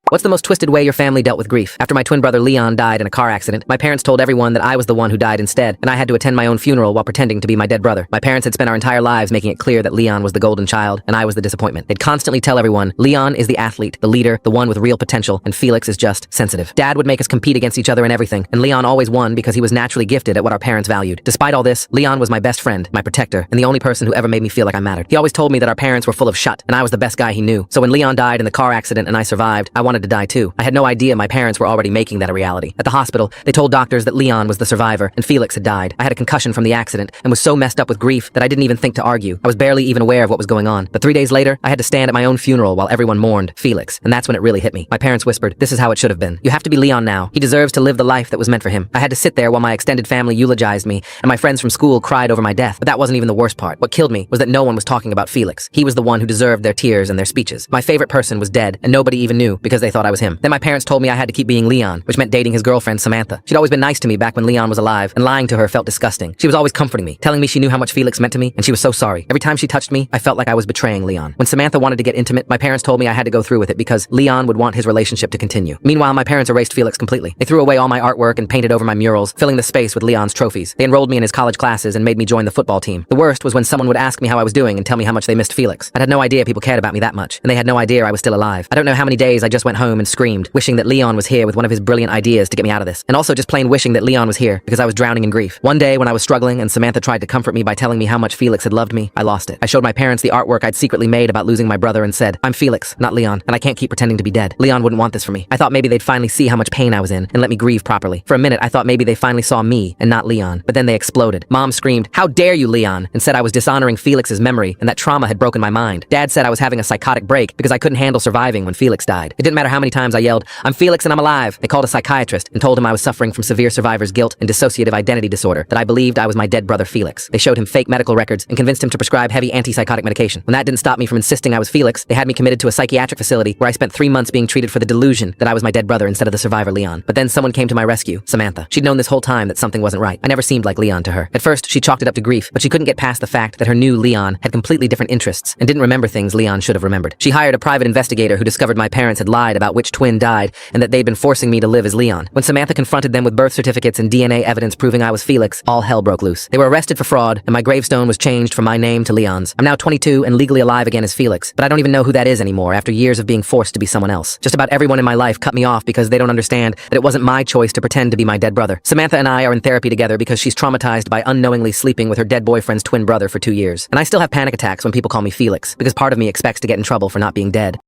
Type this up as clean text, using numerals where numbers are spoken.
What's the most twisted way your family dealt with grief? After my twin brother Leon died in a car accident, my parents told everyone that I was the one who died instead, and I had to attend my own funeral while pretending to be my dead brother. My parents had spent our entire lives making it clear that Leon was the golden child, and I was the disappointment. They'd constantly tell everyone, Leon is the athlete, the leader, the one with real potential, and Felix is just sensitive. Dad would make us compete against each other in everything, and Leon always won because he was naturally gifted at what our parents valued. Despite all this, Leon was my best friend, my protector, and the only person who ever made me feel like I mattered. He always told me that our parents were full of shut, and I was the best guy he knew. So when Leon died in the car accident and I survived, I wanted to die too. I had no idea my parents were already making that a reality. At the hospital, they told doctors that Leon was the survivor and Felix had died. I had a concussion from the accident and was so messed up with grief that I didn't even think to argue. I was barely even aware of what was going on. But 3 days later, I had to stand at my own funeral while everyone mourned Felix, and that's when it really hit me. My parents whispered, "This is how it should have been. You have to be Leon now. He deserves to live the life that was meant for him." I had to sit there while my extended family eulogized me, and my friends from school cried over my death. But that wasn't even the worst part. What killed me was that no one was talking about Felix. He was the one who deserved their tears and their speeches. My favorite person was dead, and nobody even knew because they thought I was him. Then my parents told me I had to keep being Leon, which meant dating his girlfriend, Samantha. She'd always been nice to me back when Leon was alive, and lying to her felt disgusting. She was always comforting me, telling me she knew how much Felix meant to me, and she was so sorry. Every time she touched me, I felt like I was betraying Leon. When Samantha wanted to get intimate, my parents told me I had to go through with it because Leon would want his relationship to continue. Meanwhile, my parents erased Felix completely. They threw away all my artwork and painted over my murals, filling the space with Leon's trophies. They enrolled me in his college classes and made me join the football team. The worst was when someone would ask me how I was doing and tell me how much they missed Felix. I had no idea people cared about me that much, and they had no idea I was still alive. I don't know how many days I just went home and screamed, wishing that Leon was here with one of his brilliant ideas to get me out of this, and also just plain wishing that Leon was here because I was drowning in grief. One day when I was struggling and Samantha tried to comfort me by telling me how much Felix had loved me, I lost it. I showed my parents the artwork I'd secretly made about losing my brother and said, "I'm Felix, not Leon, and I can't keep pretending to be dead. Leon wouldn't want this for me." I thought maybe they'd finally see how much pain I was in and let me grieve properly. For a minute, I thought maybe they finally saw me and not Leon, but then they exploded. Mom screamed, "How dare you, Leon," and said I was dishonoring Felix's memory and that trauma had broken my mind. Dad said I was having a psychotic break because I couldn't handle surviving when Felix died. It didn't matter how many times I yelled, "I'm Felix and I'm alive." They called a psychiatrist and told him I was suffering from severe survivor's guilt and dissociative identity disorder, that I believed I was my dead brother Felix. They showed him fake medical records and convinced him to prescribe heavy antipsychotic medication. When that didn't stop me from insisting I was Felix, they had me committed to a psychiatric facility where I spent 3 months being treated for the delusion that I was my dead brother instead of the survivor Leon. But then someone came to my rescue, Samantha. She'd known this whole time that something wasn't right. I never seemed like Leon to her. At first, she chalked it up to grief, but she couldn't get past the fact that her new Leon had completely different interests and didn't remember things Leon should have remembered. She hired a private investigator who discovered my parents had lied about which twin died and that they'd been forcing me to live as Leon. When Samantha confronted them with birth certificates and DNA evidence proving I was Felix, all hell broke loose. They were arrested for fraud, and my gravestone was changed from my name to Leon's. I'm now 22 and legally alive again as Felix, but I don't even know who that is anymore after years of being forced to be someone else. Just about everyone in my life cut me off because they don't understand that it wasn't my choice to pretend to be my dead brother. Samantha and I are in therapy together because she's traumatized by unknowingly sleeping with her dead boyfriend's twin brother for 2 years. And I still have panic attacks when people call me Felix, because part of me expects to get in trouble for not being dead.